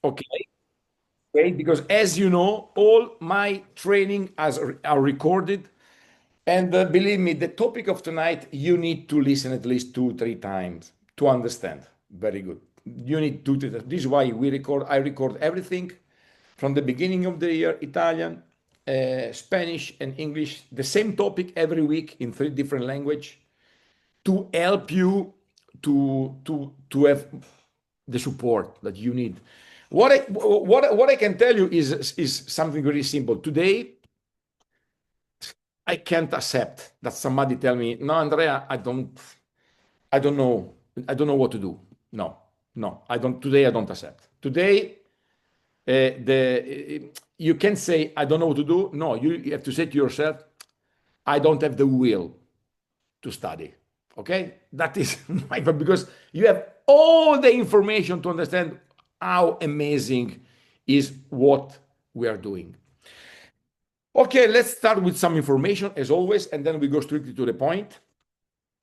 Okay. Okay, because as you know, all my training are recorded. And believe me, the topic of tonight, you need to listen at least 2, 3 times to understand. Very good. You need to. This is why I record everything from the beginning of the year, Italian, Spanish, and English, the same topic every week in 3 different language to help you to have the support that you need. What I can tell you is something very simple. Today, I can't accept that somebody tell me, no, Andrea, I don't know, I don't know what to do. No, no, I don't. Today, I don't accept. Today, you can't say I don't know what to do. No, you have to say to yourself, I don't have the will to study. Okay, that is my because you have all the information to understand how amazing is what we are doing. Okay, let's start with some information as always, and then we go strictly to the point.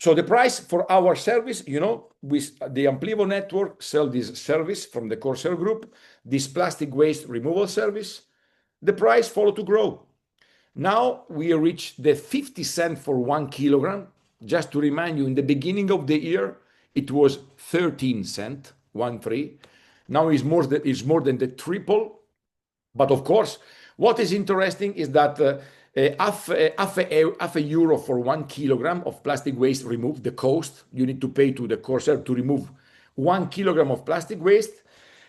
So the price for our service, with the Amplivo network sell this service from the Corsair Group, this plastic waste removal service, the price follow to grow. Now we reach the 50 cent for 1 kilogram. Just to remind you, in the beginning of the year, it was 13 cent, 1 3. Now it's more than the triple. But of course, what is interesting is that half a euro for 1 kilogram of plastic waste removed, the cost you need to pay to the Corsair to remove 1 kilogram of plastic waste.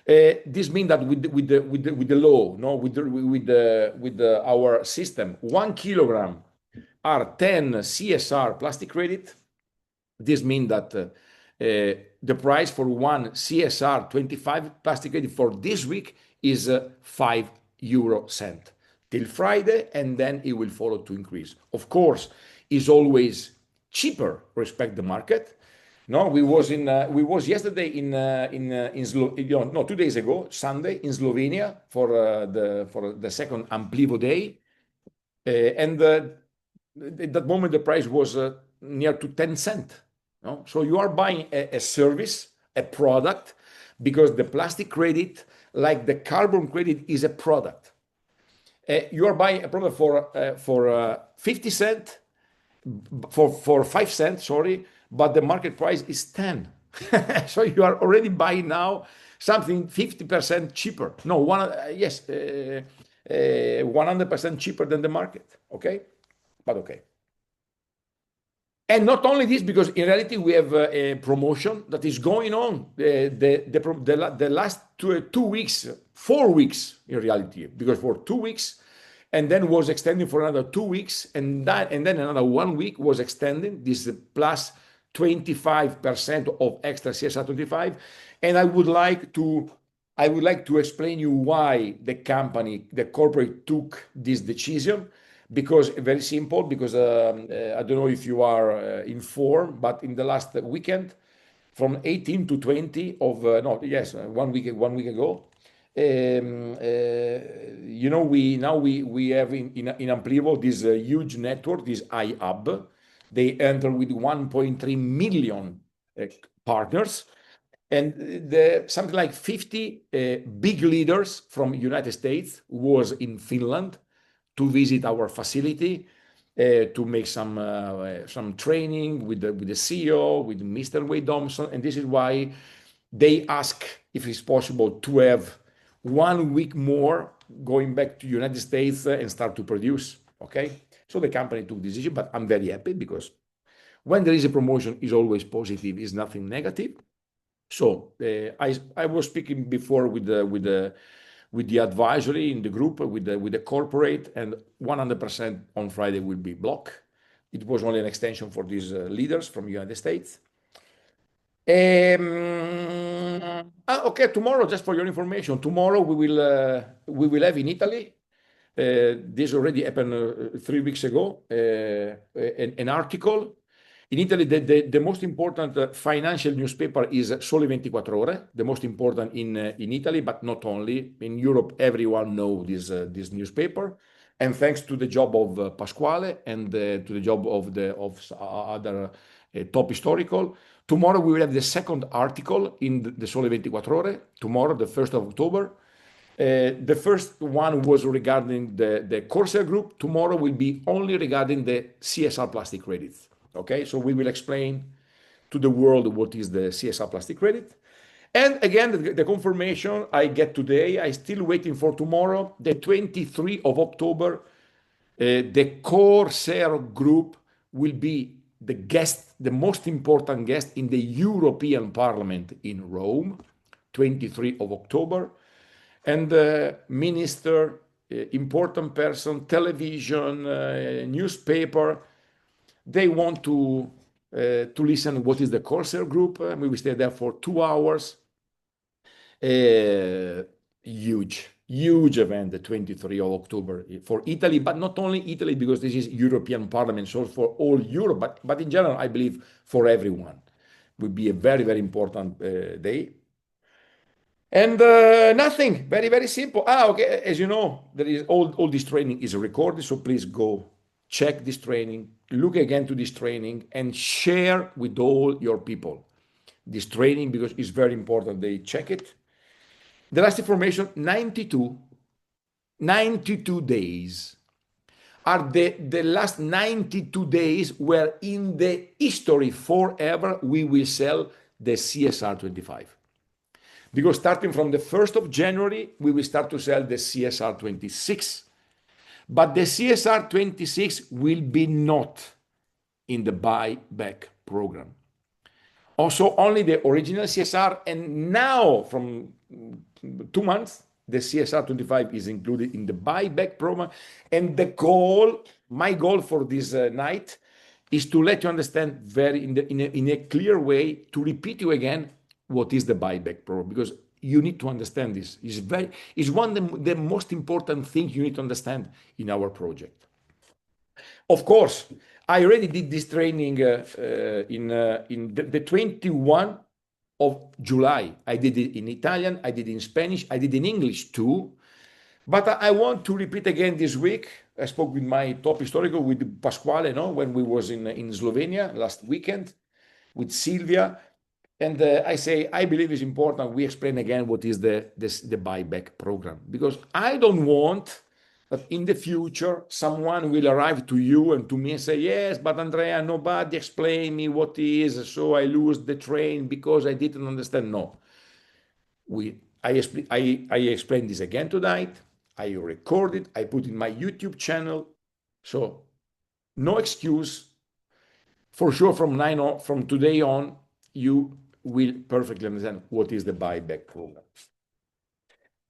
This means that with the law, no, with our system, 1 kilogram are 10 CSR plastic credit. This means that the price for one CSR 25 plastic credit for this week is 5 euro till Friday, and then it will follow to increase. Of course, is always cheaper respect the market. No, we was yesterday no, 2 days ago, Sunday in Slovenia for the second Amplivo day, and at that moment the price was near to 10 cent. No? So you are buying a service, a product, because the plastic credit, like the carbon credit, is a product. You are buying a product for 50 cent, for 5 cents, sorry, but the market price is 10. So you are already buying now something 50% cheaper. No, 100% cheaper than the market. Okay, but okay. And not only this, because in reality we have a promotion that is going on the last 2 weeks, 4 weeks in reality, because for 2 weeks, and then was extending for another 2 weeks, and then another 1 week was extending this plus 25% of extra CSR 25. And I would like to explain you why the corporate took this decision. Because very simple, because I don't know if you are informed, but in the last weekend, from 18 to 20 of no, yes, 1 week ago, we have in Amplivo this huge network, this iHub. They enter with 1.3 million partners, and something like 50 big leaders from United States was in Finland to visit our facility, to make some training with the CEO, with Mr. Wade Thompson, and this is why they ask if it's possible to have 1 week more going back to United States and start to produce. Okay, so the company took this decision, but I'm very happy because when there is a promotion, is always positive, is nothing negative. So I was speaking before with the advisory in the group, with the corporate, and 100% on Friday will be blocked. It was only an extension for these leaders from United States. Okay, tomorrow, just for your information, tomorrow we will have in Italy. This already happened 3 weeks ago. An article. In Italy, the most important financial newspaper is Sole 24 Ore, the most important in Italy, but not only. In Europe, everyone knows this newspaper. And thanks to the job of Pasquale and to the job of other top historical, Tomorrow we will have the second article in the Sole 24 Ore, tomorrow, the 1st of October. The first one was regarding the Corsair Group. Tomorrow will be only regarding the CSR plastic credits. Okay, so we will explain to the world what is the CSR plastic credit. And again, the confirmation I get today, I still waiting for tomorrow, the 23rd of October, the Corsair Group will be the guest, the most important guest in the European Parliament in Rome, 23rd of October. And minister, important person, television, newspaper, they want to listen what is the Corsair Group. We will stay there for 2 hours. Huge event, the 23rd of October for Italy, but not only Italy, because this is European Parliament, so for all Europe, but in general, I believe for everyone. Will be a very important day. And nothing, very simple. Okay, as you know, there is all this training is recorded, so please go check this training, look again to this training, and share with all your people this training, because it's very important they check it. The last information, 92 days are the last 92 days where in the history forever we will sell the CSR 25. Because starting from the 1st of January, we will start to sell the CSR 26. But the CSR 26 will be not in the buyback program. Also, only the original CSR, and now from 2 months, the CSR 25 is included in the buyback program. And the goal, my goal for this night, is to let you understand in a clear way, to repeat you again what is the buyback program, because you need to understand this. It's one of the most important things you need to understand in our project. Of course, I already did this training in the 21 of July. I did it in Italian, I did it in Spanish, I did it in English too. But I want to repeat again this week. I spoke with my top historical, with Pasquale, when we was in Slovenia last weekend, with Silvia. And I say, I believe it's important we explain again what is the buyback program, because I don't want that in the future someone will arrive to you and to me and say, yes, but Andrea, nobody explained me what is, so I lose the train because I didn't understand. No, I explained this again tonight. I record it, I put in my YouTube channel. So no excuse. For sure, from today on, you will perfectly understand what is the buyback program.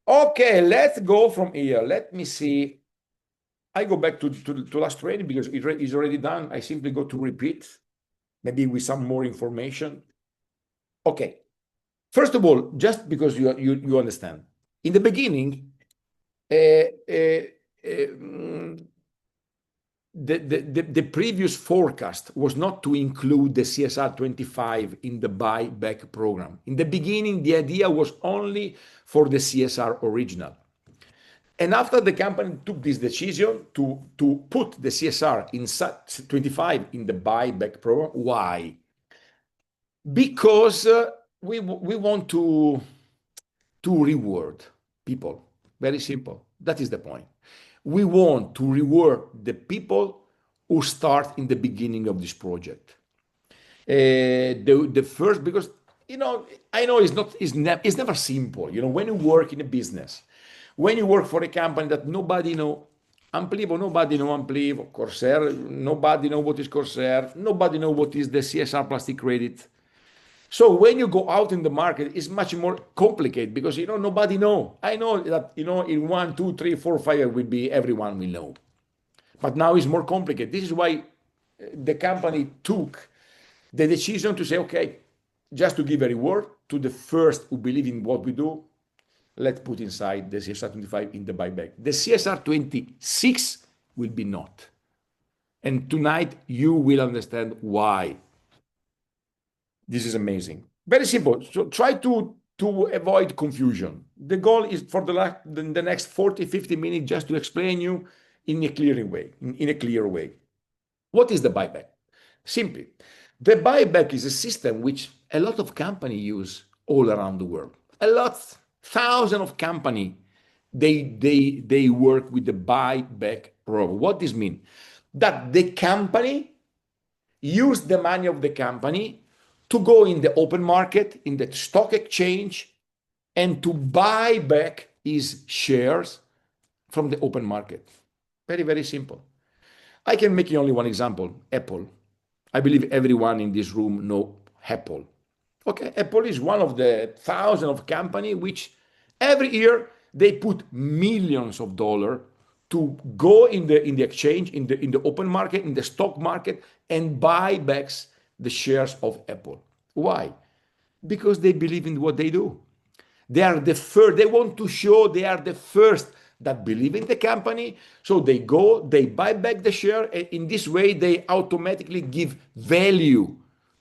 Okay, let's go from here. Let me see. I go back to last training because it is already done. I simply go to repeat, maybe with some more information. Okay. First of all, just because you understand, in the beginning, the previous forecast was not to include the CSR 25 in the buyback program. In the beginning, the idea was only for the CSR original. And after the company took this decision to put the CSR in 25 in the buyback program, why? Because we want to reward people. Very simple. That is the point. We want to reward the people who start in the beginning of this project. The first, because I know it's never simple. When you work in a business, when you work for a company that nobody know, Amplivo, nobody know Amplivo, Corsair, nobody know what is Corsair, nobody know what is the CSR plastic credit. So when you go out in the market, it's much more complicated because nobody know. I know that in 1, 2, 3, 4, 5 will be everyone will know, but now it's more complicated. This is why the company took the decision to say, okay, just to give a reward to the first who believe in what we do, let's put inside the CSR 25 in the buyback. The CSR 26 will be not, and tonight you will understand why. This is amazing. Very simple. So try to avoid confusion. The goal is for the next 40, 50 minutes just to explain you in a clear way. What is the buyback? Simply, The buyback is a system which a lot of companies use all around the world. A lot, thousands of companies, they work with the buyback program. What does this mean? That the company use the money of the company to go in the open market, in the stock exchange, and to buy back his shares from the open market. Very, very simple. I can make you only one example, Apple. I believe everyone in this room know Apple. Okay, Apple is one of the thousands of companies which every year they put millions of dollars to go in the exchange, in the open market, in the stock market, and buy back the shares of Apple. Why? Because they believe in what they do. They are the first, they want to show they are the first that believe in the company. So they go, they buy back the share. And in this way, they automatically give value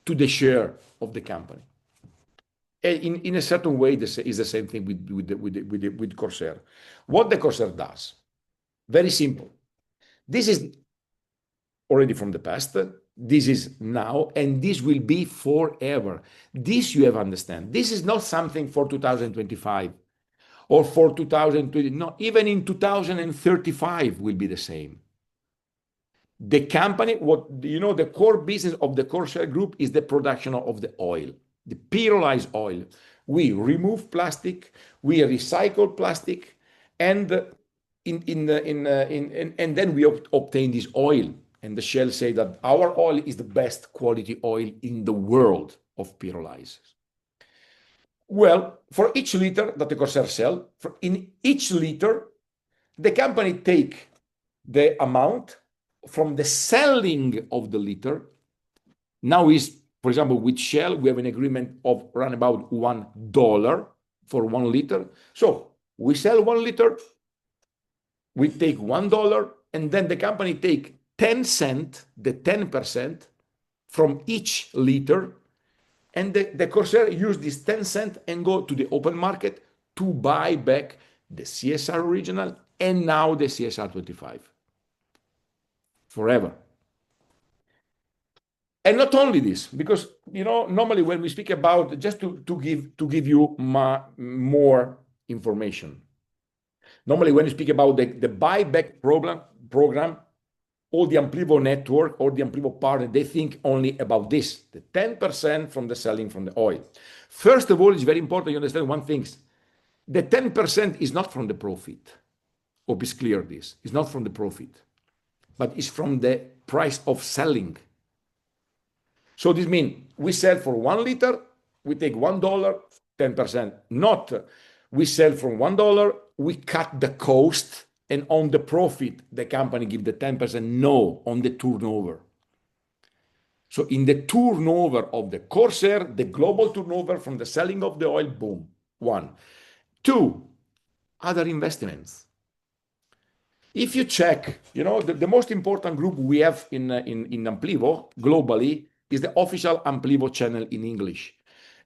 to the share of the company. In a certain way, this is the same thing with Corsair. What the Corsair does, very simple. This is already from the past. This is now, and this will be forever. This you have to understand. This is not something for 2025 or for 2020. No, even in 2035 will be the same. The company, the core business of the Corsair Group is the production of the oil, the pyrolyzed oil. We remove plastic, we recycle plastic, and and then we obtain this oil. And the Shell say that our oil is the best quality oil in the world of pyrolysis. Well, for each liter that the Corsair sell, in each liter, the company take the amount from the selling of the liter. Now is, for example, with Shell, we have an agreement of around about $1 for 1 liter. So we sell 1 liter, we take $1, and then the company take 10 cents, the 10% from each liter, and the Corsair use this 10 cents and go to the open market to buy back the CSR original and now the CSR 25 forever. And not only this, because normally when we speak about, just to give you more information, normally when you speak about the buyback program, all the Amplivo network or the Amplivo partner, they think only about this, the 10% from the selling from the oil. First of all, it's very important you understand one thing. The 10% is not from the profit. Hope it's clear this. It's not from the profit, but it's from the price of selling. So this means we sell for 1 liter, we take $1, 10%. Not we sell from $1, we cut the cost, and on the profit, the company give the 10%. No, on the turnover. So in the turnover of the Corsair, the global turnover from the selling of the oil, boom, 1. 2, other investments. If you check, the most important group we have in Amplivo globally is the official Amplivo channel in English.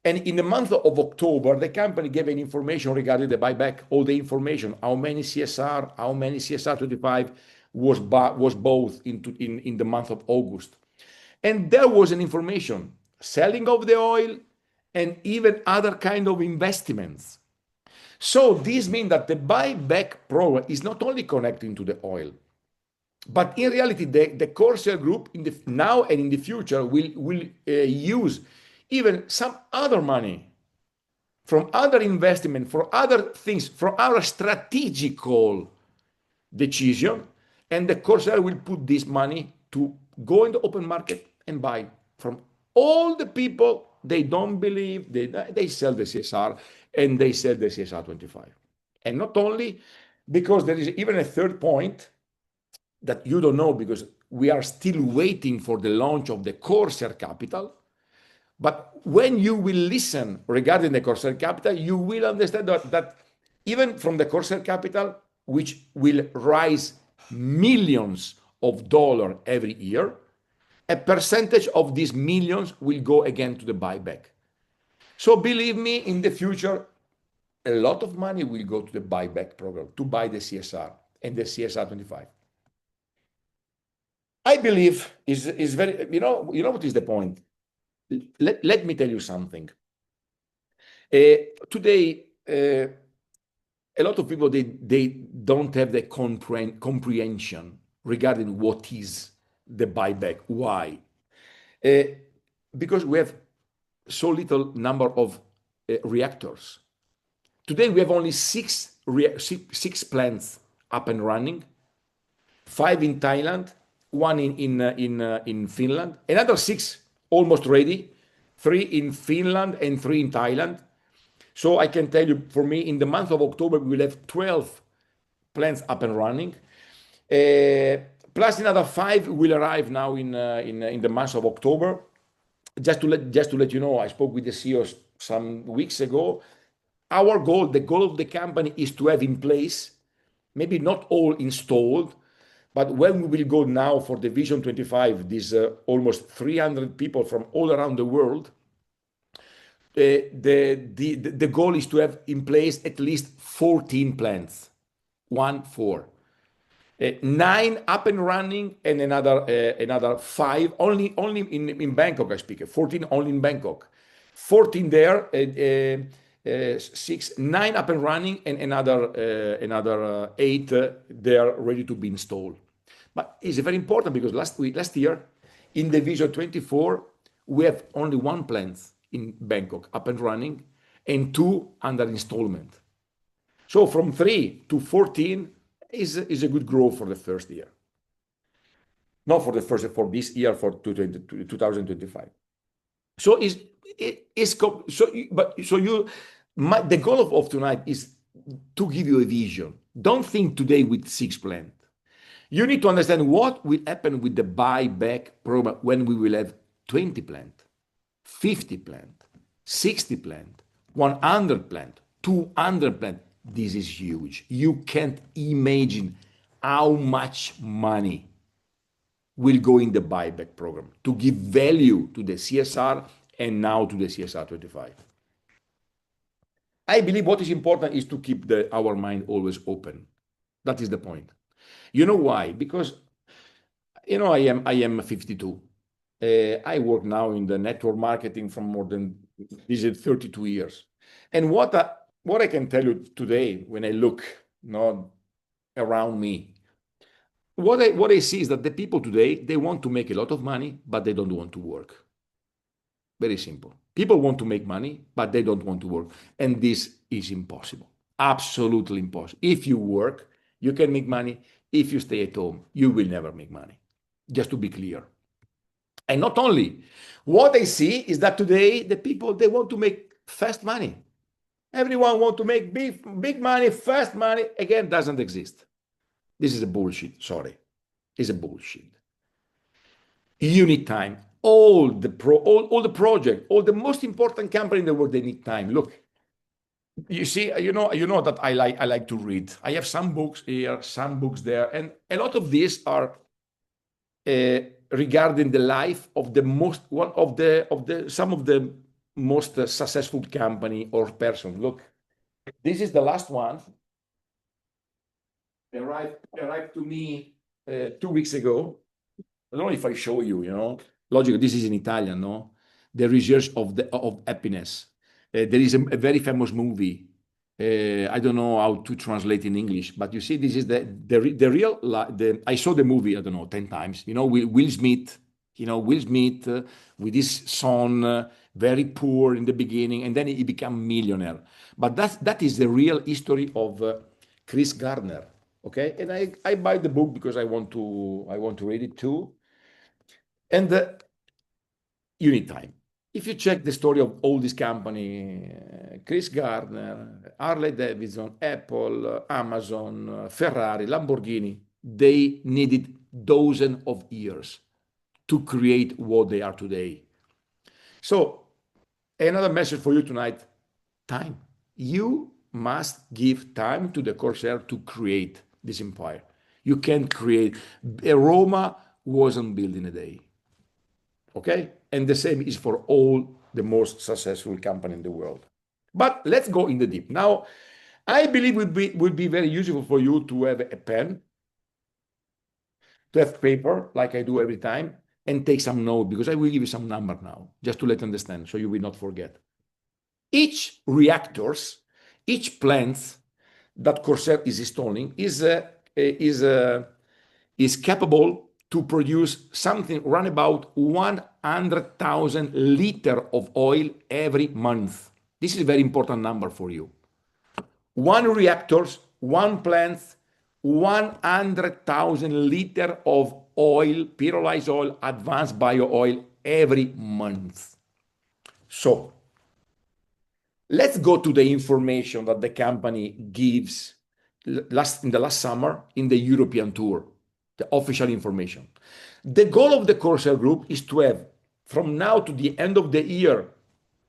And in the month of October, the company gave an information regarding the buyback, all the information, how many CSR, how many CSR 25 was bought in the month of August. And there was an information, selling of the oil and even other kind of investments. So this means that the buyback program is not only connecting to the oil, but in reality, the Corsair Group now and in the future will use even some other money from other investment, for other things, for our strategical decision, and the Corsair will put this money to go in the open market and buy from all the people they don't believe, they sell the CSR and they sell the CSR 25. And not only, because there is even a third point that you don't know, because we are still waiting for the launch of the Corsair Capital. But when you will listen regarding the Corsair Capital, you will understand that even from the Corsair Capital, which will rise millions of dollars every year, a percentage of these millions will go again to the buyback. So believe me, in the future, a lot of money will go to the buyback program to buy the CSR and the CSR 25. I believe is very, what is the point? let me tell you something. Today, a lot of people they don't have the comprehension regarding what is the buyback. Why? Uh, because we have so little number of reactors. Today we have only six plants up and running, five in Thailand, one in Finland, another six almost ready, three in Finland and three in Thailand. So I can tell you, for me, in the month of October, we will have 12 plants up and running. Plus another five will arrive now in the month of October. Just to let you know, I spoke with the CEOs some weeks ago. Our goal, the goal of the company, is to have in place, maybe not all installed, but when we will go now for the Vision 25, these almost 300 people from all around the world, the goal is to have in place at least 14 plants, 4. 9 up and running, and another 5 only in Bangkok. I speak 14 only in Bangkok, 14 there, 9 up and running, and another 8 there ready to be installed. But it's very important because last year in the Vision 24 we have only 1 plant in Bangkok up and running and 2 under installment. So from 3 to 14 is a good growth for the first year. Not for this year, for 2025. So the goal of tonight is to give you a vision. Don't think today with 6 plants. You need to understand what will happen with the buyback program when we will have 20 plants, 50 plants, 60 plants, 100 plants, 200 plants. This is huge. You can't imagine how much money will go in the buyback program to give value to the CSR and now to the CSR 25. I believe what is important is to keep our mind always open. That is the point. You know why? Because I am 52. I work now in the network marketing from more than 32 years. And what I can tell you today, when I look around me, what I see is that the people today, they want to make a lot of money, but they don't want to work. Very simple. People want to make money, but they don't want to work. And this is impossible. Absolutely impossible. If you work, you can make money. If you stay at home, you will never make money. Just to be clear. And not only, what I see is that today the people, they want to make fast money. Everyone wants to make big money, fast money. Again, doesn't exist. This is a bullshit. Sorry. It's a bullshit. You need time. All the project, all the most important company in the world, they need time. Look, you see, you know that I like to read. I have some books here, some books there, and a lot of these are regarding the life of some of the most successful company or person. Look, this is the last one. Arrived to me 2 weeks ago. I don't know if I show you. Logically, this is in Italian, no? The research of happiness. There is a very famous movie. I don't know how to translate in English, but you see, this is the real. I saw the movie, I don't know, 10 times. Will Smith. Will Smith with his son, very poor in the beginning, and then he became millionaire. But that is the real history of Chris Gardner. Okay, and I buy the book because I want to read it too. And you need time. If you check the story of all this company, Chris Gardner, Harley Davidson, Apple, Amazon, Ferrari, Lamborghini, they needed dozens of years to create what they are today. So another message for you tonight: time. You must give time to the Corsair to create this empire. You can't create. Roma wasn't built in a day. Okay? And the same is for all the most successful company in the world. But let's go in the deep. Now, I believe would be very useful for you to have a pen, to have paper, like I do every time, and take some note, because I will give you some number now, just to let you understand, so you will not forget. Each reactors, each plant that Corsair is installing is capable to produce something around about 100,000 liter of oil every month. This is a very important number for you. One reactors, one plant, 100,000 liter of oil, pyrolyzed oil, advanced bio oil every month. So let's go to the information that the company gives in the last summer in the European tour, the official information. The goal of the Corsair Group is to have, from now to the end of the year,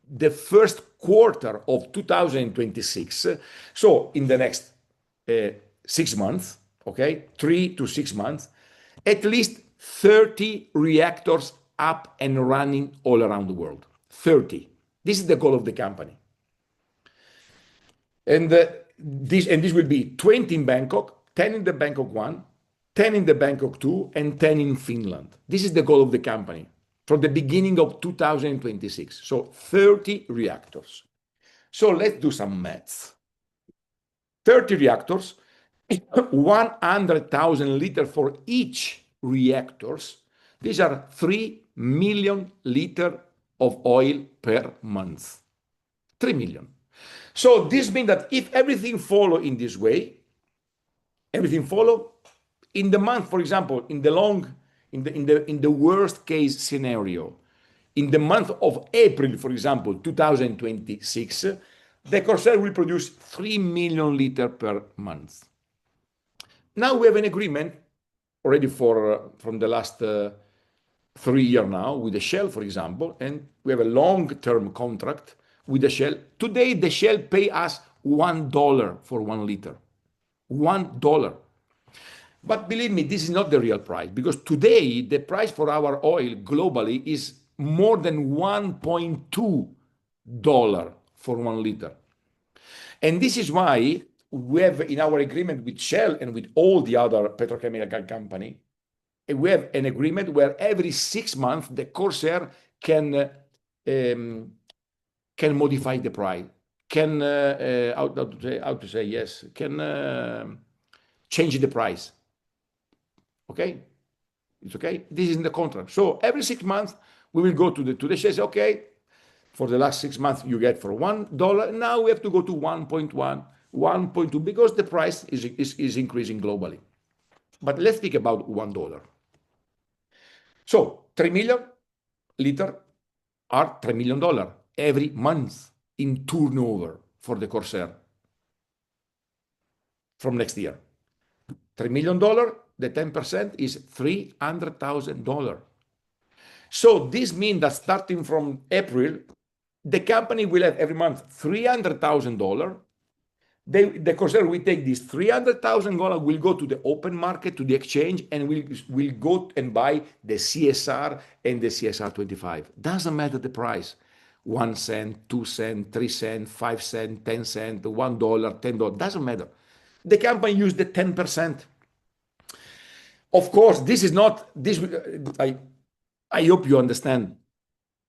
the first quarter of 2026, so in the next 6 months, okay, 3 to 6 months, at least 30 reactors up and running all around the world. 30. This is the goal of the company. And this will be 20 in Bangkok, 10 in the Bangkok 1, 10 in the Bangkok 2, and 10 in Finland. This is the goal of the company from the beginning of 2026. So 30 reactors. So let's do some maths. 30 reactors, 100,000 liters for each reactors. These are 3 million liters of oil per month. 3 million. So this means that if everything follow in this way, everything follow in the month, for example, in the worst case scenario, in the month of April, for example, 2026, the Corsair will produce 3 million liters per month. Now we have an agreement already from the last 3 years now with the Shell, for example, and we have a long-term contract with the Shell. Today, the Shell pay us $1 for 1 liter. $1. But believe me, this is not the real price, because today the price for our oil globally is more than $1.2 for 1 liter. And this is why we have in our agreement with Shell and with all the other petrochemical company, we have an agreement where every 6 months the Corsair can modify the price, can change the price. Okay, it's okay. This is in the contract. So every 6 months we will go to the Shell. Say, okay, for the last 6 months you get for $1. Now we have to go to 1.1, 1.2 because the price is increasing globally. But let's think about $1. So 3 million liter are $3 million every month in turnover for the Corsair from next year. $3 million, the 10% is $300,000. So this means that starting from April, the company will have every month $300,000. The Corsair will take this $300,000, will go to the open market, to the exchange, and will go and buy the CSR and the CSR 25. Doesn't matter the price. 1 cent, 2 cent, 3 cent, 5 cent, 10 cent, $1, $10, doesn't matter. The company used the 10%. Of course, this is not, I hope you understand,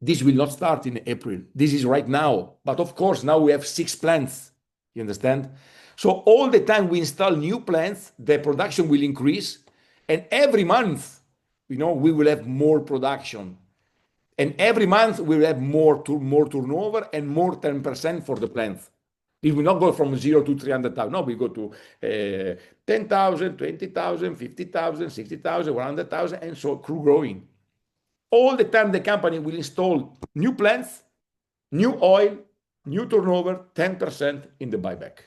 this will not start in April. This is right now. But of course, now we have 6 plants. You understand? So all the time we install new plants, the production will increase. And every month, we will have more production. And every month we will have more turnover and more 10% for the plants. It will not go from 0 to 300,000. No, we go to 10,000, 20,000, 50,000, 60,000, 100,000, and so growing. All the time the company will install new plants, new oil, new turnover, 10% in the buyback.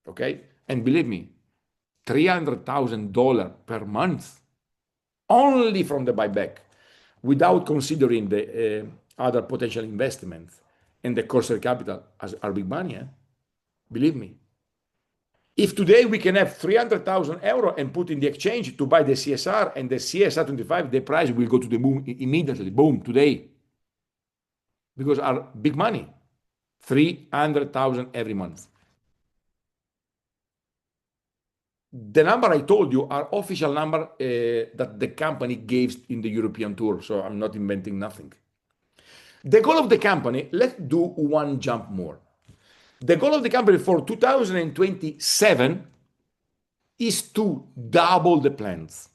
Okay? And believe me, $300,000 per month only from the buyback, without considering the other potential investments and the Corsair capital are big money. Believe me. If today we can have 300,000 euro and put in the exchange to buy the CSR and the CSR 25, the price will go to the moon immediately, boom, today. Because are big money, 300,000 every month. The number I told you are official number that the company gave in the European tour. So I'm not inventing nothing. The goal of the company, let's do one jump more. The goal of the company for 2027 is to double the plants.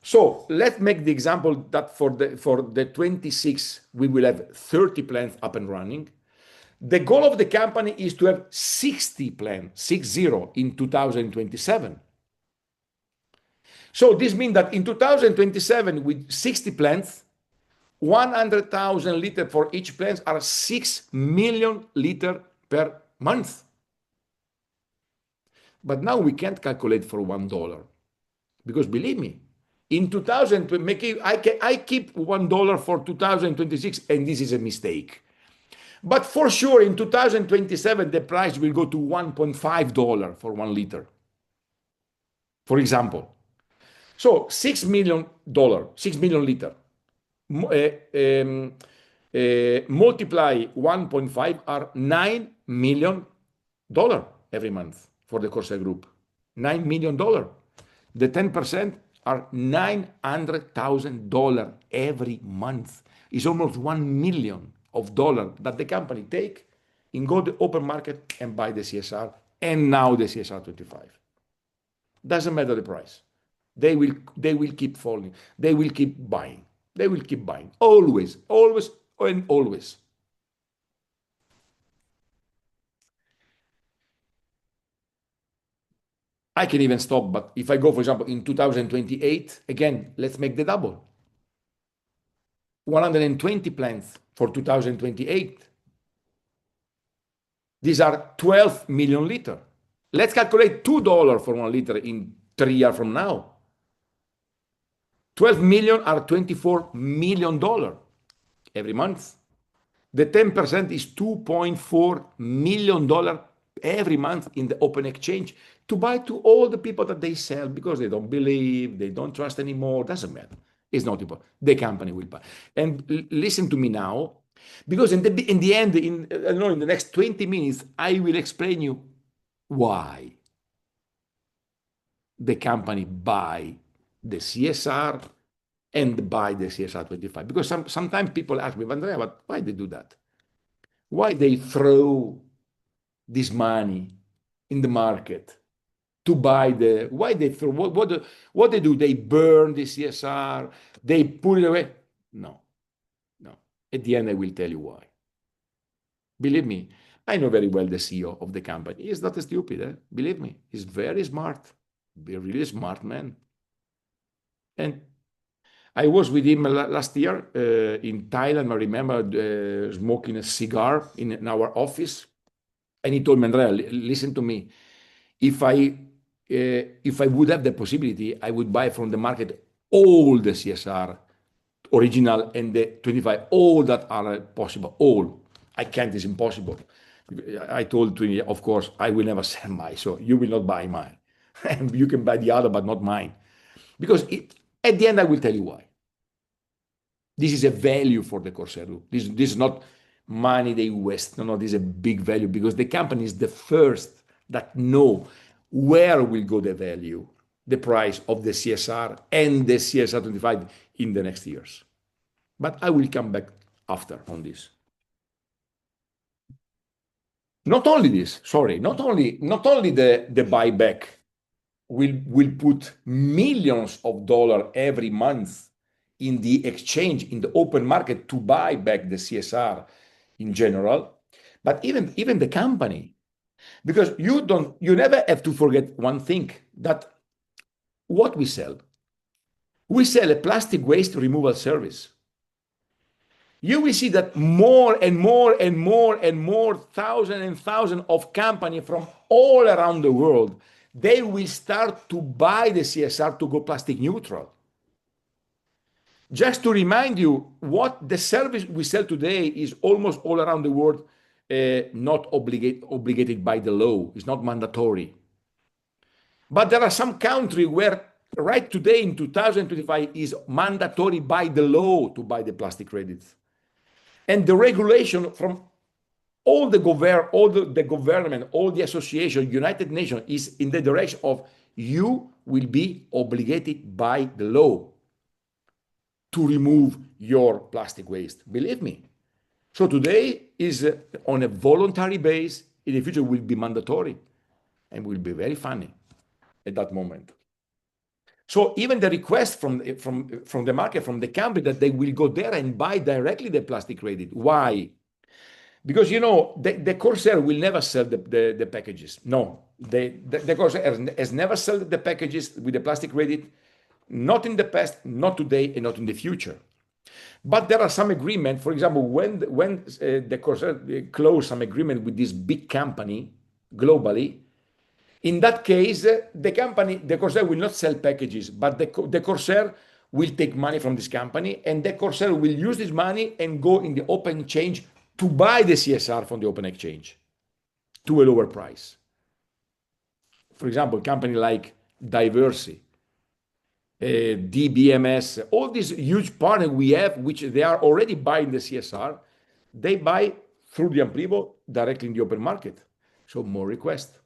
So let's make the example that for the 26 we will have 30 plants up and running. The goal of the company is to have 60 plants, 60 in 2027. So this means that in 2027 with 60 plants, 100,000 liters for each plant are 6 million liters per month. But now we can't calculate for $1 because believe me, in 2000, I keep $1 for 2026, and this is a mistake. But for sure, in 2027, the price will go to $1.5 for 1 liter, for example. So $6 million, 6 million liter, multiply 1.5 are $9 million every month for the Corsair Group. $9 million. The 10% are $900,000 every month. It's almost $1 million that the company take and go to the open market and buy the CSR, and now the CSR 25. Doesn't matter the price. They will keep falling. They will keep buying. They will keep buying. Always, always, and always. I can even stop, but if I go, for example, in 2028, again, let's make the double. 120 plants for 2028. These are 12 million liters. Let's calculate $2 for 1 liter in 3 years from now. 12 million are $24 million every month. The 10% is $2.4 million every month in the open exchange to buy to all the people that they sell because they don't believe, they don't trust anymore. Doesn't matter. It's not important. The company will buy. And listen to me now, because in the end, in the next 20 minutes, I will explain you why the company buy the CSR and buy the CSR 25. Because sometimes people ask me, Andrea, but why they do that? Why they throw this money in the market to buy why they throw, what they do? They burn the CSR, they put it away. No. At the end, I will tell you why. Believe me, I know very well the CEO of the company. He's not stupid, believe me. He's very smart, a really smart man. And I was with him last year in Thailand. I remember smoking a cigar in our office. And he told me, Andrea, listen to me. If I would have the possibility, I would buy from the market all the CSR original and the 25, all that are possible, all. I can't, it's impossible. I told to him, of course, I will never sell mine, so you will not buy mine. And you can buy the other, but not mine. Because at the end, I will tell you why. This is a value for the Corsair Group. This is not money they waste. No, this is a big value because the company is the first that know where will go the value, the price of the CSR and the CSR 25 in the next years. But I will come back after on this. Not only this, sorry, not only the buyback will put millions of dollars every month in the exchange, in the open market to buy back the CSR in general, but even the company, because you never have to forget one thing, that what we sell a plastic waste removal service. You will see that more and more and more and more thousands of companies from all around the world, they will start to buy the CSR to go plastic neutral. Just to remind you, what the service we sell today is almost all around the world not obligated by the law. It's not mandatory. But there are some countries where right today in 2025 is mandatory by the law to buy the plastic credits. And the regulation from all the government, all the association, United Nations is in the direction of you will be obligated by the law to remove your plastic waste. Believe me. So today is on a voluntary base. In the future will be mandatory and will be very funny at that moment. So even the request from the market, from the company, that they will go there and buy directly the plastic credit. Why? Because the Corsair will never sell the packages. No, the Corsair has never sold the packages with the plastic credit, not in the past, not today, and not in the future. But there are some agreement. For example, when the Corsair closed some agreement with this big company globally, in that case, the Corsair will not sell packages, but the Corsair will take money from this company, and the Corsair will use this money and go in the open exchange to buy the CSR from the open exchange to a lower price. For example, a company like Diversey, DBMS, all these huge partners we have, which they are already buying the CSR, they buy through the Amplivo directly in the open market. So more requests.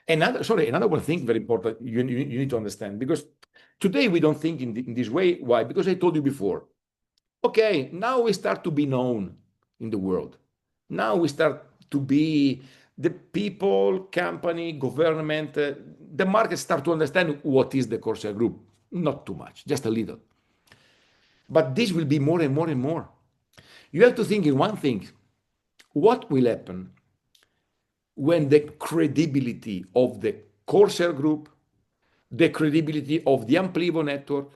Another one thing very important you need to understand, because today we don't think in this way. Why? Because I told you before. Okay, now we start to be known in the world. Now we start to be the people, company, government, the market start to understand what is the Corsair Group. Not too much, just a little. But this will be more and more and more. You have to think in one thing. What will happen when the credibility of the Corsair Group, the credibility of the Amplivo network,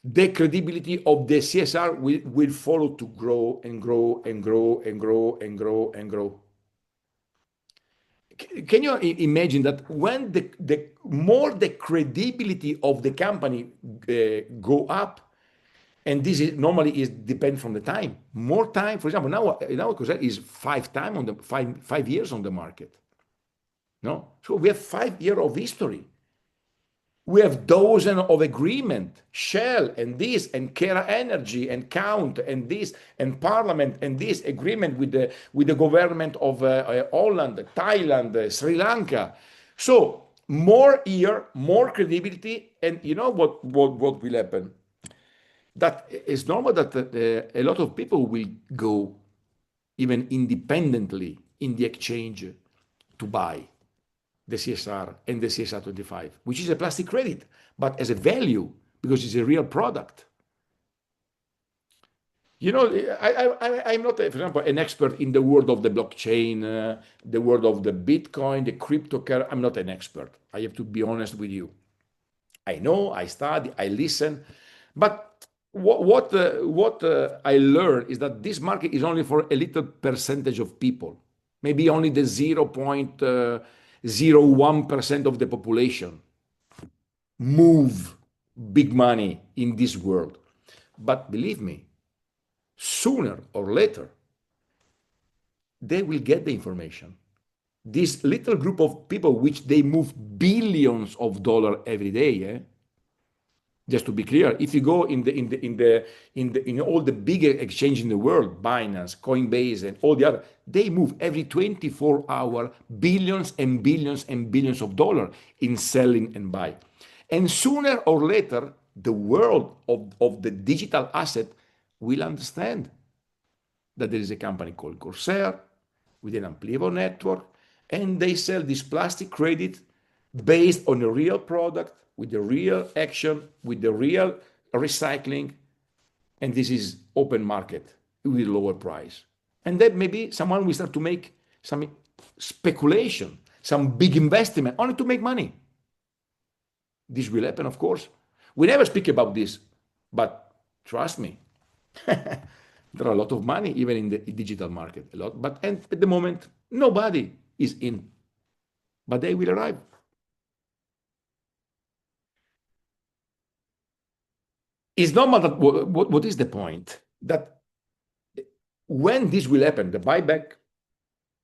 the credibility of the CSR will follow to grow and grow and grow and grow and grow and grow? Can you imagine that when the more the credibility of the company go up, and this is normally depends from the time. More time, for example, now Corsair is 5 years on the market. No, so we have 5 years of history. We have dozens of agreement, Shell and this, and Kera Energy and Count and this, and Parliament and this agreement with the government of Holland, Thailand, Sri Lanka. So more year, more credibility, and you know what will happen? That it's normal that a lot of people will go even independently in the exchange to buy the CSR and the CSR 25, which is a plastic credit, but as a value because it's a real product. I'm not, for example, an expert in the world of the blockchain, the world of the Bitcoin, the cryptocurrency. I'm not an expert. I have to be honest with you. I know, I study, I listen, but what I learned is that this market is only for a little percentage of people, maybe only the 0.01% of the population move big money in this world. But believe me, sooner or later, they will get the information. This little group of people, which they move billions of dollars every day, just to be clear, if you go in all the bigger exchanges in the world, Binance, Coinbase, and all the other, they move every 24 hours billions and billions and billions of dollars in selling and buy. And sooner or later, the world of the digital asset will understand that there is a company called Corsair with an Amplivo network, and they sell this plastic credit based on a real product, with the real action, with the real recycling, and this is open market with lower price. And then maybe someone will start to make some speculation, some big investment, only to make money. This will happen, of course. We never speak about this, but trust me, there are a lot of money even in the digital market, a lot. But at the moment, nobody is in, but they will arrive. It's normal that what is the point? That when this will happen, the buyback,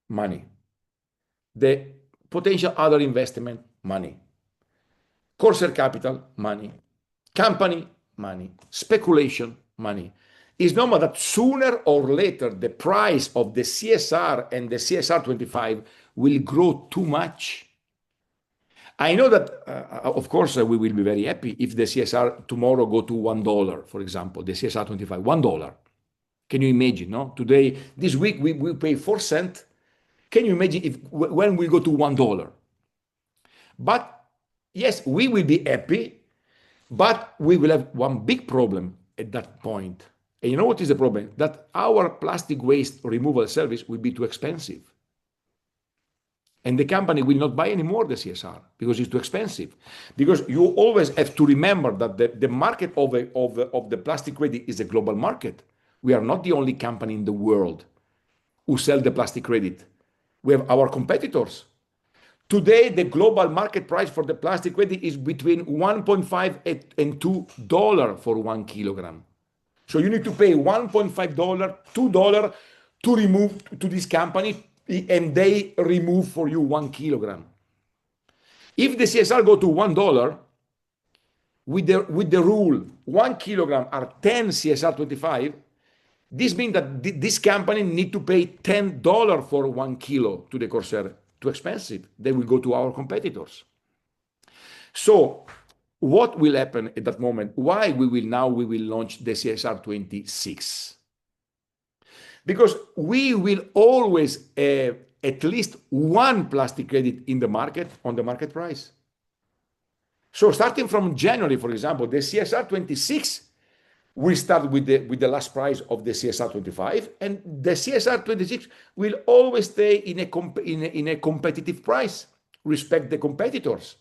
money, the potential other investment, money, Corsair capital, money, company, money, speculation, money. It's normal that sooner or later the price of the CSR and the CSR 25 will grow too much. I know that, of course, we will be very happy if the CSR tomorrow go to $1, for example, the CSR 25, $1. Can you imagine? No, today, this week, we pay 4 cents. Can you imagine if when we go to $1? But yes, we will be happy, but we will have one big problem at that point. And you know what is the problem? That our plastic waste removal service will be too expensive. And the company will not buy anymore the CSR because it's too expensive. Because you always have to remember that the market of the plastic credit is a global market. We are not the only company in the world who sell the plastic credit. We have our competitors. Today, the global market price for the plastic credit is between 1.5 and $2 for 1 kilogram. So you need to pay $1.5, $2 to remove to this company, and they remove for you 1 kilogram. If the CSR go to $1, with the rule 1 kilogram are 10 CSR 25, this means that this company need to pay $10 for 1 kilo to the Corsair. Too expensive. They will go to our competitors. So what will happen at that moment? Why we will launch the CSR 26? Because we will always have at least one plastic credit in the market on the market price. So starting from January, for example, the CSR 26 we start with the last price of the CSR 25, and the CSR 26 will always stay in a competitive price, respect the competitors.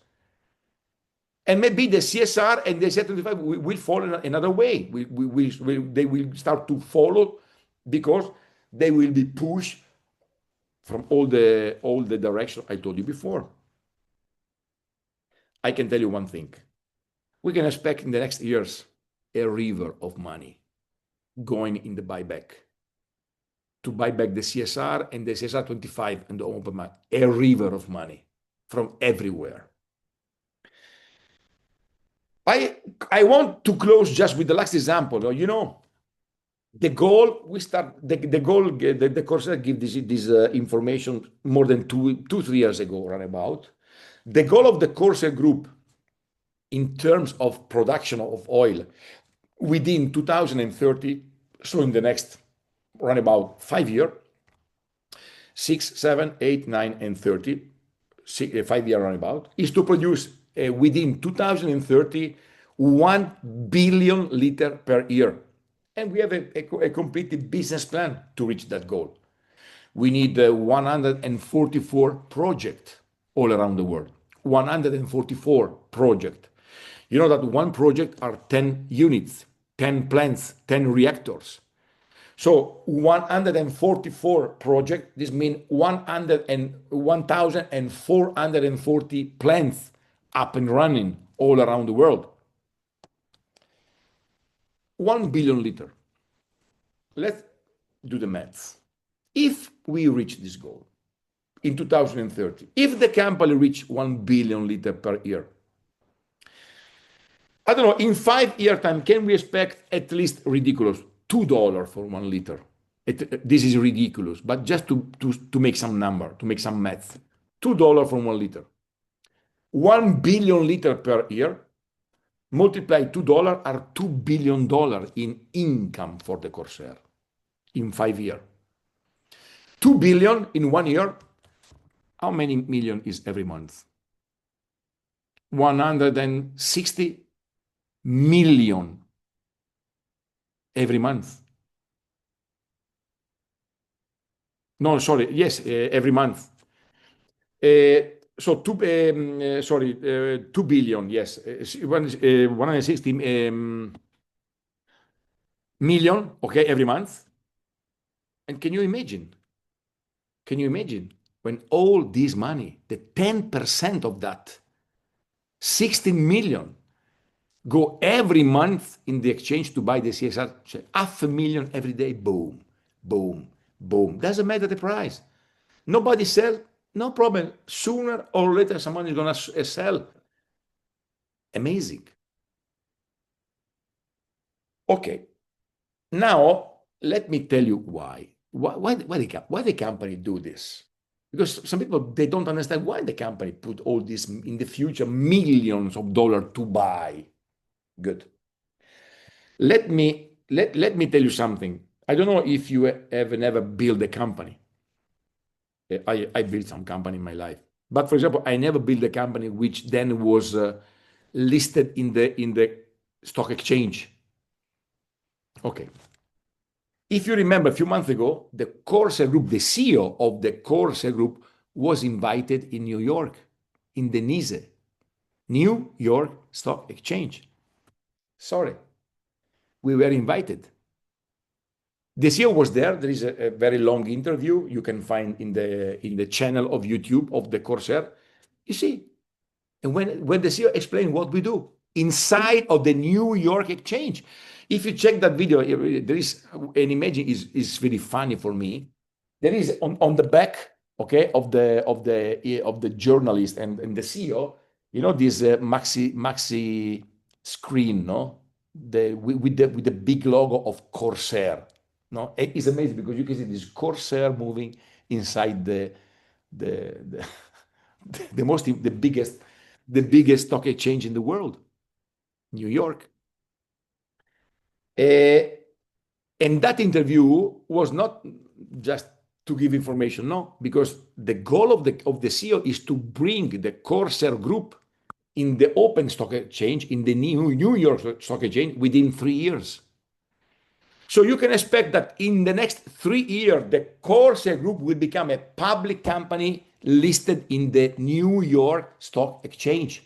And maybe the CSR and the CSR 25 will fall in another way. They will start to follow because they will be pushed from all the direction I told you before. I can tell you one thing. We can expect in the next years a river of money going in the buyback to buy back the CSR and the CSR 25 and the open market. A river of money from everywhere. I want to close just with the last example. You know, the goal we start the goal the Corsair give this information more than 3 years ago, run about. The goal of the Corsair Group in terms of production of oil within 2030, so in the next run about 5 years, 6, 7, 8, 9, and 30, 5 year runabout, is to produce within 2030 1 billion liter per year. And we have a complete business plan to reach that goal. We need 144 projects all around the world. 144 projects. You know that one project are 10 units, 10 plants, 10 reactors. So 144 projects, this means 1,440 plants up and running all around the world. 1 billion liter. Let's do the maths. If we reach this goal in 2030, if the company reach 1 billion liter per year, I don't know, in 5 year time, can we expect at least ridiculous $2 for 1 liter? This is ridiculous, but just to make some number, to make some math, $2 for 1 liter. 1 billion liter per year, multiply $2 are $2 billion in income for the Corsair in 5 years. 2 billion in 1 year, how many million is every month? 160 million every month. No, sorry, yes, every month. So 2 billion, yes, 160 million, okay, every month. And can you imagine? Can you imagine when all this money, the 10% of that, 16 million, go every month in the exchange to buy the CSR, so 500,000 every day, boom, boom, boom. Doesn't matter the price. Nobody sell, no problem. Sooner or later, someone is going to sell. Amazing. Okay. Now, let me tell you why. Why the company do this? Because some people, they don't understand why the company put all this in the future, millions of dollars to buy. Good. Let me tell you something. I don't know if you have never built a company. I built some company in my life. But for example, I never built a company which then was listed in the stock exchange. Okay. If you remember a few months ago, the Corsair Group, the CEO of the Corsair Group, was invited in New York, in the NYSE, New York Stock Exchange. Sorry, we were invited. The CEO was there. There is a very long interview you can find in the channel of YouTube of the Corsair. You see, and when the CEO explained what we do inside of the New York Exchange, if you check that video, there is an image is very funny for me. There is on the back, okay, of the journalist and the CEO, this maxi screen, no, with the big logo of Corsair, no, it's amazing because you can see this Corsair moving inside the the biggest stock exchange in the world, New York. And that interview was not just to give information, no, because the goal of the CEO is to bring the Corsair Group in the open stock exchange, in the New York Stock Exchange within 3 years. So you can expect that in the next 3 years, the Corsair Group will become a public company listed in the New York Stock Exchange.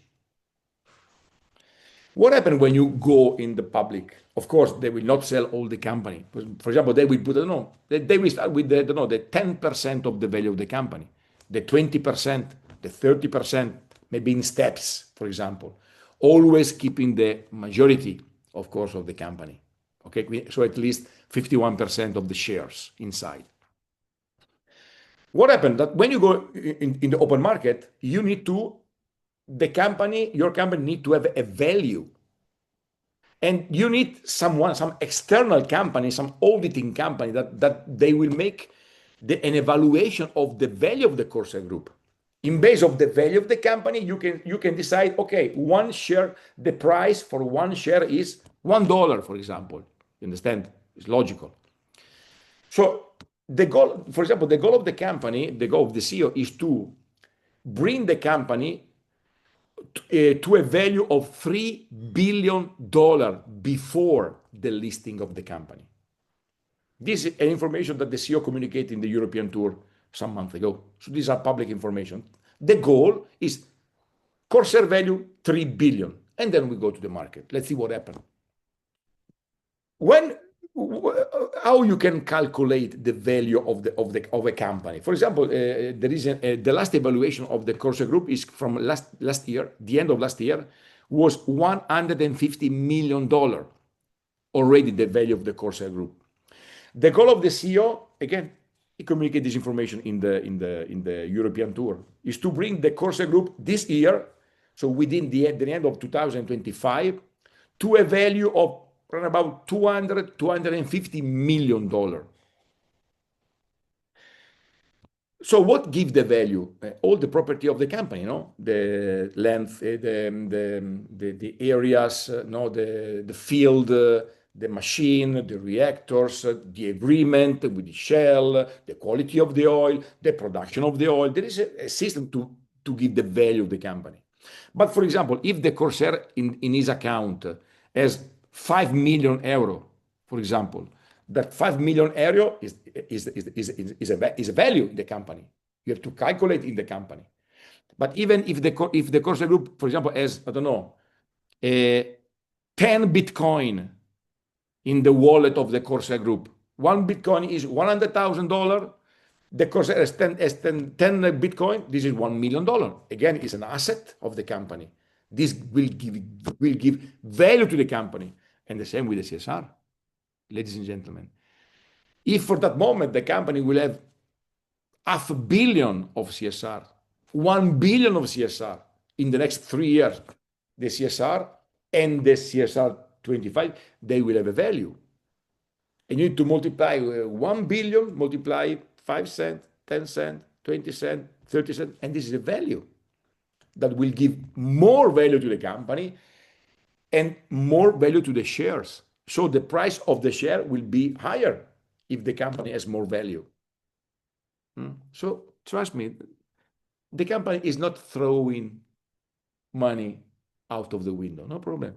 What happens when you go in the public? Of course, they will not sell all the company. For example, they will put, I don't know, they will start with the 10% of the value of the company, the 20%, the 30%, maybe in steps, for example, always keeping the majority, of course, of the company. Okay, so at least 51% of the shares inside. What happened that when you go in the open market, you need to, your company need to have a value. And you need some external company, some auditing company that they will make an evaluation of the value of the Corsair Group. In base of the value of the company, you can decide, okay, one share, the price for one share is $1, for example. You understand? It's logical. So the goal, for example, the goal of the company, the goal of the CEO is to bring the company to a value of $3 billion before the listing of the company. This is information that the CEO communicated in the European tour some months ago. So these are public information. The goal is Corsair value 3 billion. And then we go to the market. Let's see what happens. How you can calculate the value of a company? For example, there is the last evaluation of the Corsair Group is from last year. The end of last year was $150 million already, the value of the Corsair Group. The goal of the CEO, again, he communicated this information in the European tour, is to bring the Corsair Group this year, so within the end of 2025, to a value of around about $250 million. So what gives the value? All the property of the company, the length, the areas, the field, the machine, the reactors, the agreement with the Shell, the quality of the oil, the production of the oil. There is a system to give the value of the company. But for example, if the Corsair in his account has 5 million euro, for example, that 5 million euro is a value in the company. You have to calculate in the company. But even if the Corsair Group, for example, has, I don't know, 10 Bitcoin in the wallet of the Corsair Group, one Bitcoin is $100,000. The Corsair has 10 Bitcoin. This is $1 million. Again, it's an asset of the company. This will give value to the company. And the same with the CSR, ladies and gentlemen. If for that moment the company will have $500 million of CSR, $1 billion of CSR in the next 3 years, the CSR and the CSR 25, they will have a value. And you need to multiply 1 billion, multiply 5 cents, 10 cents, 20 cents, 30 cents, and this is a value that will give more value to the company and more value to the shares. So the price of the share will be higher if the company has more value. So trust me, the company is not throwing money out of the window. No problem.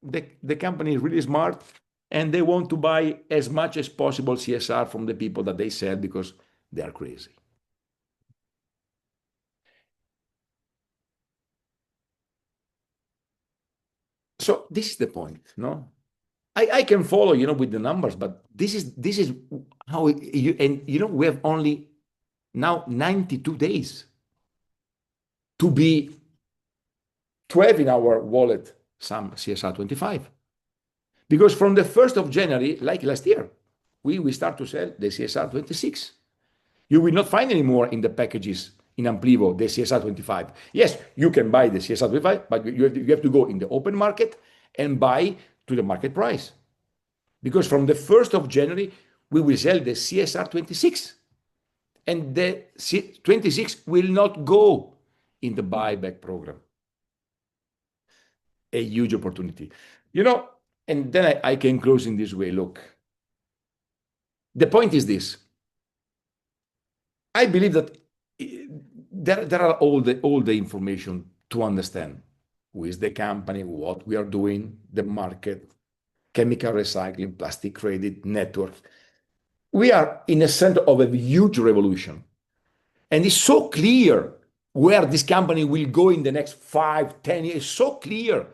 The company is really smart and they want to buy as much as possible CSR from the people that they sell because they are crazy. So this is the point, no? I can follow, with the numbers, but this is how you and we have only now 92 days to be to have in our wallet some CSR 25. Because from the 1st of January, like last year, we will start to sell the CSR 26. You will not find anymore in the packages in Amplivo the CSR 25. Yes, you can buy the CSR 25, but you have to go in the open market and buy to the market price. Because from the 1st of January, we will sell the CSR 26. And the 26 will not go in the buyback program. A huge opportunity. And then I can close in this way. Look, the point is this. I believe that there are all the information to understand who is the company, what we are doing, the market, chemical recycling, plastic credit, network. We are in the center of a huge revolution. And it's so clear where this company will go in the next 5, 10 years. It's so clear.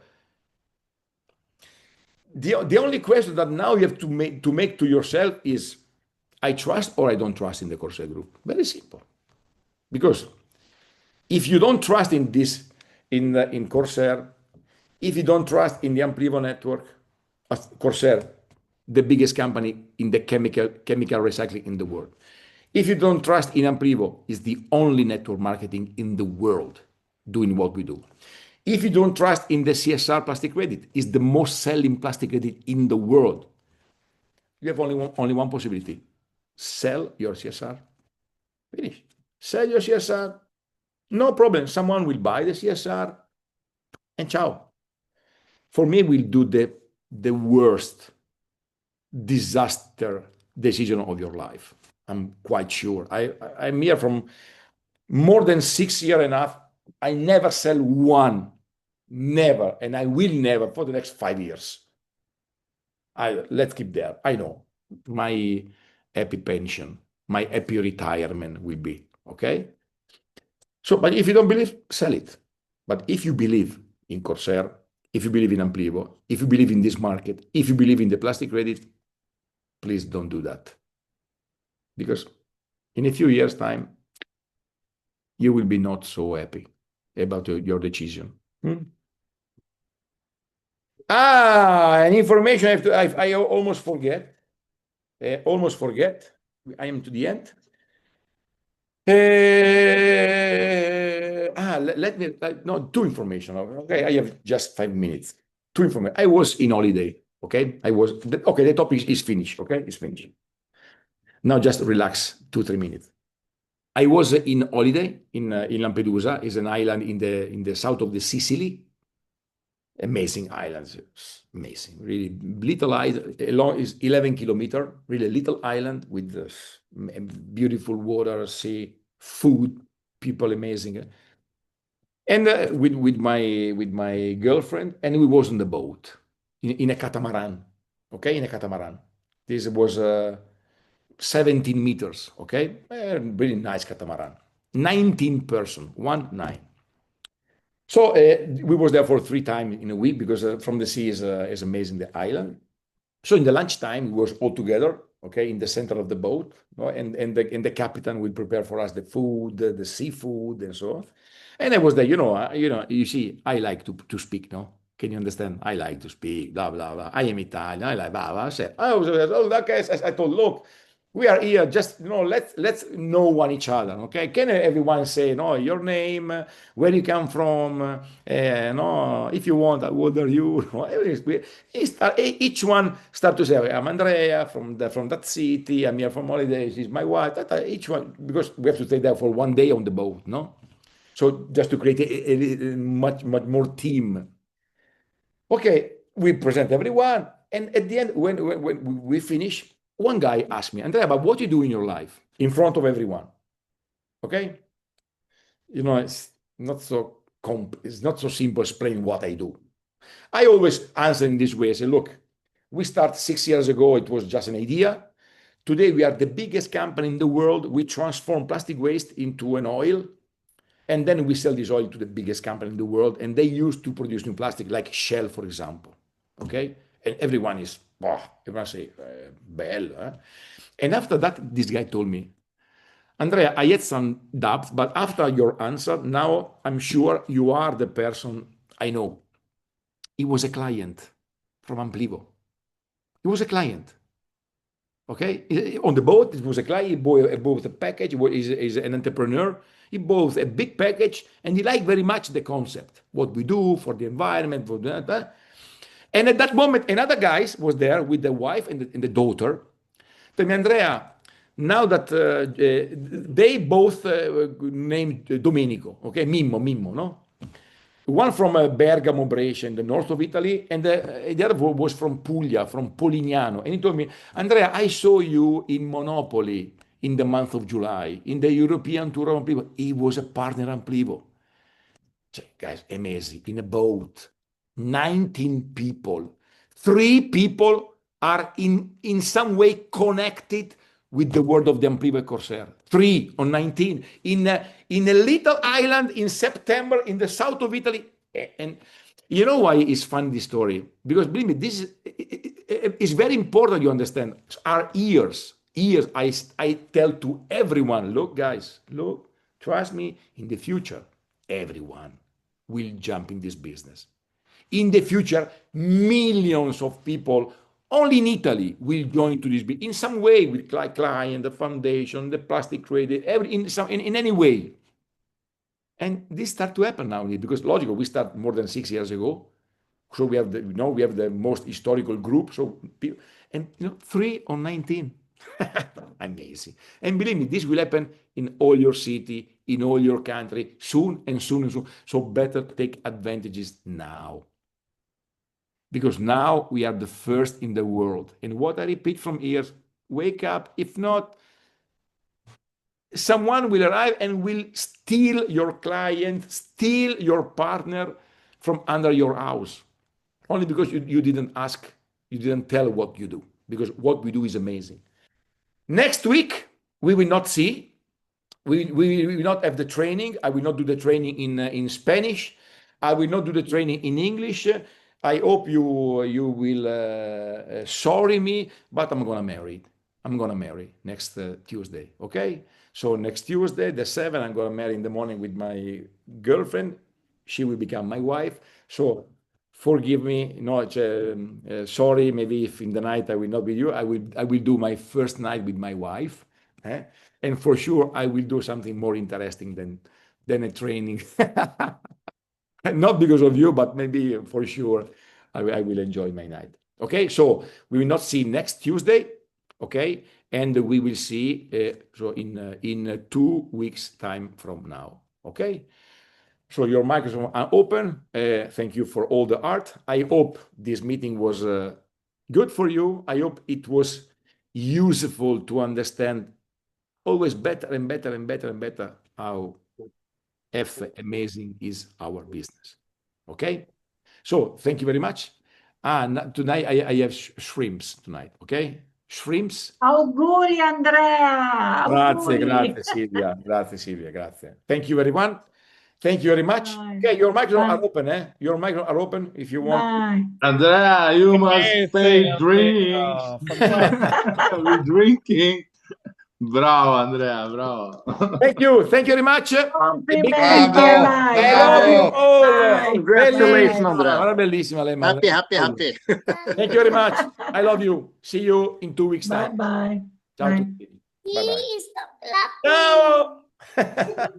The only question that now you have to make to yourself is, I trust or I don't trust in the Corsair Group. Very simple. Because if you don't trust in this, in Corsair, if you don't trust in the Amplivo network, Corsair, the biggest company in the chemical recycling in the world. If you don't trust in Amplivo, is the only network marketing in the world doing what we do. If you don't trust in the CSR plastic credit, is the most selling plastic credit in the world. You have only one possibility. Sell your CSR. Finish. Sell your CSR. No problem. Someone will buy the CSR and ciao. For me, we'll do the worst disaster decision of your life. I'm quite sure. I'm here from more than 6 years and a half. I never sell one, never, and I will never for the next 5 years. Let's keep there. I know my happy pension, my happy retirement will be okay. So, but if you don't believe, sell it. But if you believe in Corsair, if you believe in Amplivo, if you believe in this market, if you believe in the plastic credit, please don't do that. Because in a few years' time, you will be not so happy about your decision. An information I almost forget. Almost forget. I am to the end. Let me no, two information. Okay, I have just 5 minutes. Two information. I was in holiday. Okay, okay. The topic is finished. Okay, it's finished. Now just relax 2-3 minutes. I was in holiday in Lampedusa. Is an island in the south of the Sicily. Amazing islands, amazing. Really little island. Is 11 kilometers. Really little island with beautiful water, sea, food, people amazing. And with my girlfriend, and we was on the boat in a catamaran. Okay, in a catamaran. This was 17 meters. Okay, really nice catamaran. 19 person, 19. So we was there for 3 times in a week because from the sea is amazing, the island. So in the lunchtime, we was all together, okay, in the center of the boat, and the captain will prepare for us the food, the seafood, and so on. And I was there, you see, I like to speak, no? Can you understand? I like to speak, blah, blah, blah. I am Italian, I like, blah, blah. I said, okay, I told, look, We are here just, let's know one each other, okay? Can everyone say, no, your name, where you come from, no, if you want, what are you? Each one start to say, "Okay, I'm Andrea from that city. I'm here from holidays. She's my wife." Each one, because we have to stay there for one day on the boat, no? So just to create a much more team. Okay, we present everyone, and at the end, when we finish, one guy asked me, Andrea, but what do you do in your life in front of everyone? Okay, it's not so it's not so simple explaining what I do. I always answer in this way. I say, look, we started 6 years ago. It was just an idea. Today, we are the biggest company in the world. We transform plastic waste into an oil, and then we sell this oil to the biggest company in the world, and they use to produce new plastic, like Shell, for example. Okay, and everyone is, oh, everyone say, Bell. Huh? And after that, this guy told me, Andrea, I had some doubts, but after your answer, now I'm sure you are the person I know. He was a client from Amplivo. He was a client. Okay, on the boat, it was a client. He bought a package. He's an entrepreneur. He bought a big package, and he liked very much the concept, what we do for the environment, for that. And at that moment, another guy was there with the wife and the daughter. Tell me, Andrea, now that they both named Domenico, okay, Mimmo, no? One from Bergamo, Brescia, in the north of Italy, and the other was from Puglia, from Polignano. And he told me, Andrea, I saw you in Monopoly in the month of July, in the European Tour of Amplivo. He was a partner Amplivo. Guys, amazing. In a boat, 19 people. 3 people are in some way connected with the world of the Amplivo Corsair. 3 on 19 in a little island in September in the south of Italy. And you know why it's fun, this story? Because believe me, this is very important. You understand? Our ears. I tell to everyone, look, guys, look, trust me. In the future, everyone will jump in this business. In the future, millions of people only in Italy will join to this in some way, with client, the foundation, the plastic credit, in any way. And this start to happen now, because logical, we start more than 6 years ago. So we have the most historical group. So and 3 on 19. Amazing. And believe me, this will happen in all your city, in all your country, soon and soon and soon. So better take advantages now. Because now we are the first in the world. And what I repeat from here, wake up. If not, someone will arrive and will steal your client, steal your partner from under your house. Only because you didn't ask, you didn't tell what you do. Because what we do is amazing. Next week, we will not see. We will not have the training. I will not do the training in Spanish. I will not do the training in English. I hope you will sorry me, but I'm gonna marry. I'm gonna marry next Tuesday. Okay. So next Tuesday, the 7th, I'm gonna marry in the morning with my girlfriend. She will become my wife. So forgive me. Sorry. Maybe if in the night I will not be you, I will do my first night with my wife. And for sure, I will do something more interesting than a training. Not because of you, but maybe for sure, I will enjoy my night. Okay, so we will not see next Tuesday. Okay, and we will see so in 2 weeks' time from now. Okay, so your microphones are open. Thank you for all the art. I hope this meeting was good for you. I hope it was useful to understand always better and better and better and better how amazing is our business. Okay, so thank you very much. And tonight I have shrimps tonight. Okay, shrimps. Auguri Andrea. Grazie Silvia. Grazie Silvia. Grazie. Thank you everyone. Thank you very much. Bye. Okay, your microphones are open. Your microphones are open if you want. Bye. Andrea, you must stay drinking. We're drinking. Bravo, Andrea, bravo. Thank you very much. Complimenti, Bravo, bye. I love you bravo. all. Bye. Congratulations, Bye. Andrea. Guarda, bellissima lei, Happy, happy, happy. Thank you very much. I love you. See you in 2 weeks' Bye time. bye. Ciao a Bye. tutti. Bye bye. Sì, stop la Ciao!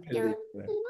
Bellissimo.